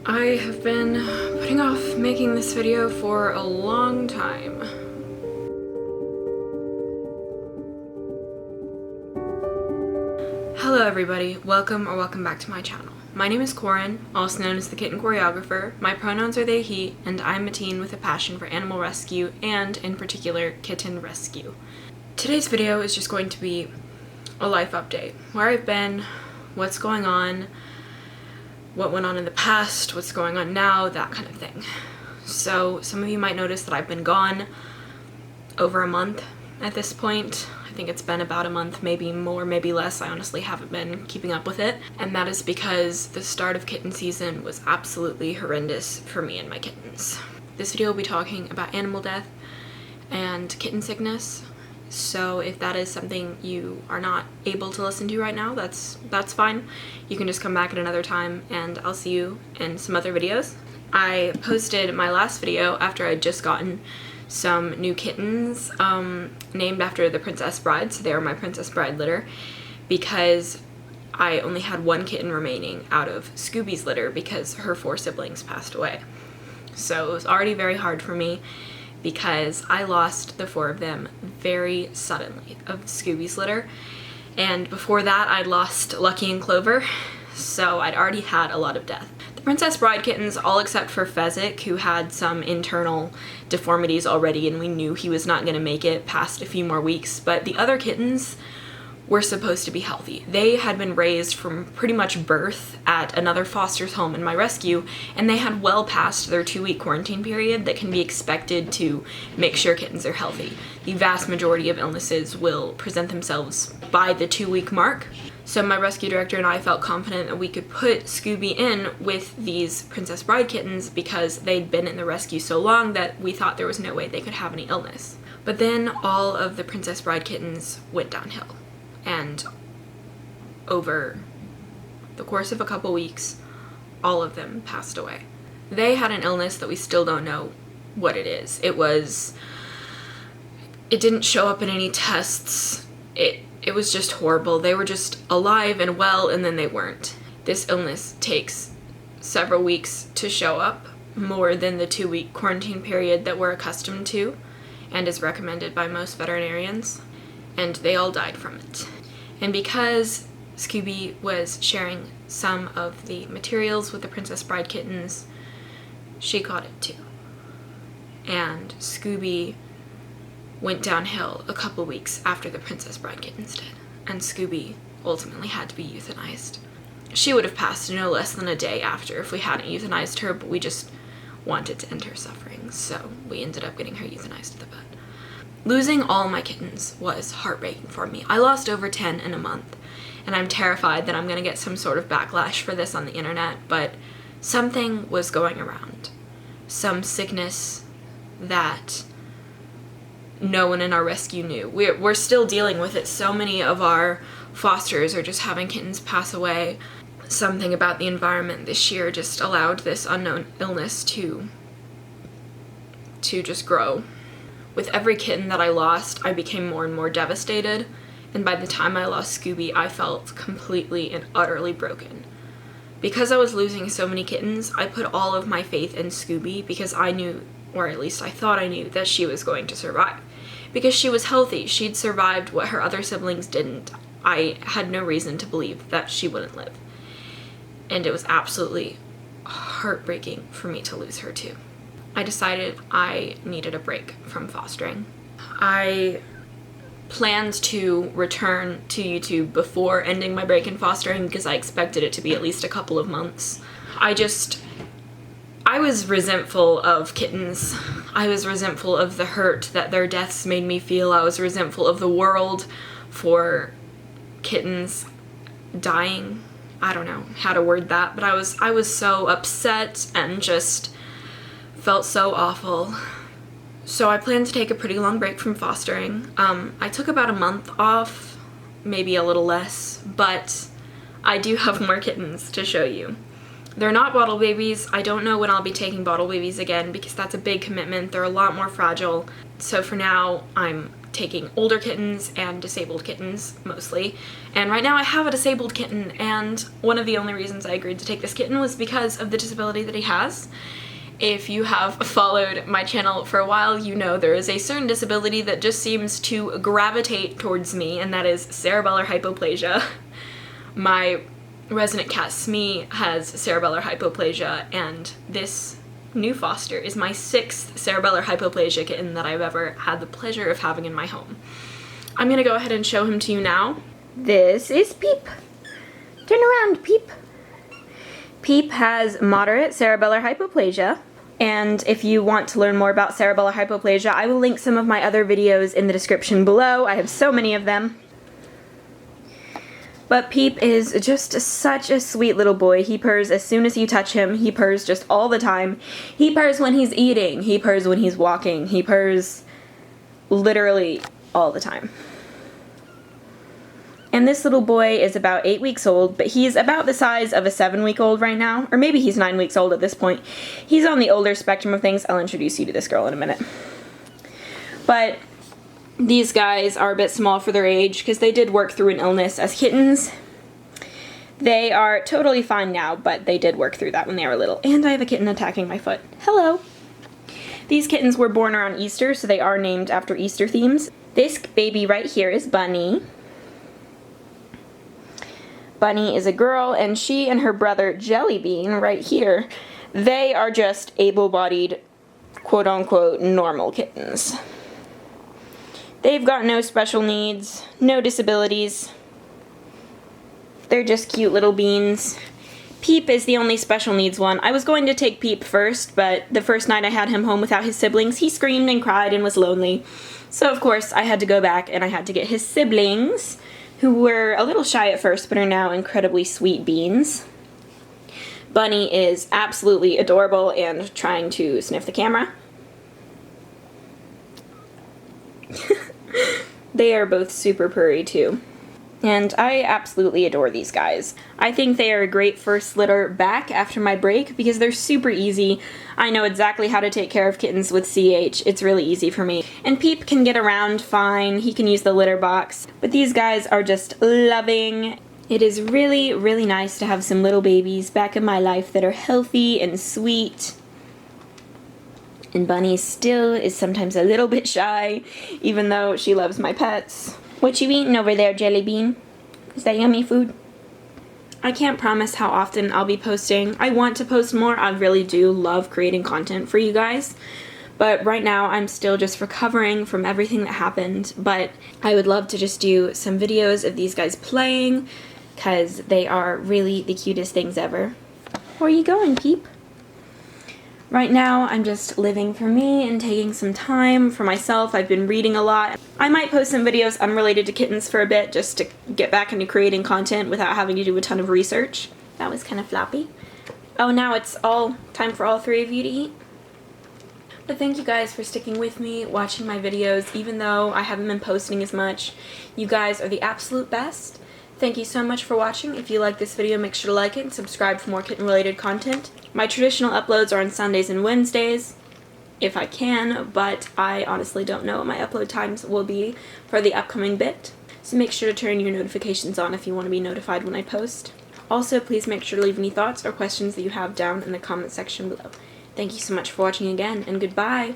I have been putting off making this video for a long time. Hello everybody, welcome back to my channel. My name is Corin, also known as the Kitten Choreographer. My pronouns are they, he, and I'm a teen with a passion for animal rescue and, in particular, kitten rescue. Today's video is just going to be a life update. Where I've been, what's going on, what went on in the past, what's going on now, that kind of thing. So some of you might notice that I've been gone over a month at this point. I think it's been about a month, maybe more, maybe less. I honestly haven't been keeping up with it. And that is because the start of kitten season was absolutely horrendous for me and my kittens. This video will be talking about animal death and kitten sickness. So if that is something you are not able to listen to right now, that's fine. You can just come back at another time and I'll see you in some other videos. I posted my last video after I'd just gotten some new kittens named after the Princess Bride, so they were my Princess Bride litter, because I only had one kitten remaining out of Scooby's litter because her 4 siblings passed away. So it was already very hard for me because I lost the 4 of them very suddenly of Scooby's litter, and before that I'd lost Lucky and Clover, so I'd already had a lot of death. The Princess Bride kittens, all except for Fezzik, who had some internal deformities already and we knew he was not going to make it past a few more weeks, but the other kittens were supposed to be healthy. They had been raised from pretty much birth at another foster's home in my rescue, and they had well passed their 2-week quarantine period that can be expected to make sure kittens are healthy. The vast majority of illnesses will present themselves by the 2-week mark. So my rescue director and I felt confident that we could put Scooby in with these Princess Bride kittens because they'd been in the rescue so long that we thought there was no way they could have any illness. But then all of the Princess Bride kittens went downhill. And over the course of a couple weeks, all of them passed away. They had an illness that we still don't know what it is. It didn't show up in any tests. It was just horrible. They were just alive and well, and then they weren't. This illness takes several weeks to show up, more than the 2-week quarantine period that we're accustomed to and is recommended by most veterinarians, and they all died from it. And because Scooby was sharing some of the materials with the Princess Bride kittens, she caught it too. And Scooby went downhill a couple weeks after the Princess Bride kittens did, and Scooby ultimately had to be euthanized. She would have passed no less than a day after if we hadn't euthanized her, but we just wanted to end her suffering, so we ended up getting her euthanized at the vet. Losing all my kittens was heartbreaking for me. I lost over 10 in a month, and I'm terrified that I'm going to get some sort of backlash for this on the internet, but something was going around. Some sickness that no one in our rescue knew. We're still dealing with it. So many of our fosters are just having kittens pass away. Something about the environment this year just allowed this unknown illness to just grow. With every kitten that I lost, I became more and more devastated, and by the time I lost Scooby, I felt completely and utterly broken. Because I was losing so many kittens, I put all of my faith in Scooby because I knew, or at least I thought I knew, that she was going to survive. Because she was healthy, she'd survived what her other siblings didn't. I had no reason to believe that she wouldn't live. And it was absolutely heartbreaking for me to lose her too. I decided I needed a break from fostering. I planned to return to YouTube before ending my break in fostering because I expected it to be at least a couple of months. I was resentful of kittens. I was resentful of the hurt that their deaths made me feel. I was resentful of the world for kittens dying. I don't know how to word that, but I was so upset and just felt so awful. So I planned to take a pretty long break from fostering. I took about a month off, maybe a little less, but I do have more kittens to show you. They're not bottle babies. I don't know when I'll be taking bottle babies again because that's a big commitment. They're a lot more fragile. So for now, I'm taking older kittens and disabled kittens mostly. And right now I have a disabled kitten, and one of the only reasons I agreed to take this kitten was because of the disability that he has. If you have followed my channel for a while, you know there is a certain disability that just seems to gravitate towards me, and that is cerebellar hypoplasia. My resident cat Smee has cerebellar hypoplasia, and this new foster is my 6th cerebellar hypoplasia kitten that I've ever had the pleasure of having in my home. I'm gonna go ahead and show him to you now. This is Peep. Turn around, Peep. Peep has moderate cerebellar hypoplasia, and if you want to learn more about cerebellar hypoplasia, I will link some of my other videos in the description below. I have so many of them. But Peep is just such a sweet little boy. He purrs as soon as you touch him. He purrs just all the time. He purrs when he's eating. He purrs when he's walking. He purrs literally all the time. And this little boy is about 8 weeks old, but he's about the size of a 7-week-old right now. Or maybe he's 9 weeks old at this point. He's on the older spectrum of things. I'll introduce you to this girl in a minute. But these guys are a bit small for their age because they did work through an illness as kittens. They are totally fine now, but they did work through that when they were little. And I have a kitten attacking my foot. Hello! These kittens were born around Easter, so they are named after Easter themes. This baby right here is Bunny. Bunny is a girl, and she and her brother Jellybean right here, they are just able-bodied, quote-unquote, normal kittens. They've got no special needs, no disabilities. They're just cute little beans. Peep is the only special needs one. I was going to take Peep first, but the first night I had him home without his siblings, he screamed and cried and was lonely. So of course I had to go back and I had to get his siblings, who were a little shy at first but are now incredibly sweet beans. Bunny is absolutely adorable and trying to sniff the camera. They are both super purry too. And I absolutely adore these guys. I think they are a great first litter back after my break because they're super easy. I know exactly how to take care of kittens with CH. It's really easy for me. And Peep can get around fine. He can use the litter box. But these guys are just loving. It is really, really nice to have some little babies back in my life that are healthy and sweet. And Bunny still is sometimes a little bit shy, even though she loves my pets. What you eating over there, Jellybean? Is that yummy food? I can't promise how often I'll be posting. I want to post more. I really do love creating content for you guys. But right now I'm still just recovering from everything that happened. But I would love to just do some videos of these guys playing because they are really the cutest things ever. Where are you going, Peep? Right now, I'm just living for me and taking some time for myself. I've been reading a lot. I might post some videos unrelated to kittens for a bit just to get back into creating content without having to do a ton of research. That was kind of floppy. Oh, now it's all time for all 3 of you to eat. But thank you guys for sticking with me, watching my videos, even though I haven't been posting as much. You guys are the absolute best. Thank you so much for watching. If you like this video, make sure to like it and subscribe for more kitten-related content. My traditional uploads are on Sundays and Wednesdays, if I can, but I honestly don't know what my upload times will be for the upcoming bit. So make sure to turn your notifications on if you want to be notified when I post. Also, please make sure to leave any thoughts or questions that you have down in the comment section below. Thank you so much for watching again, and goodbye!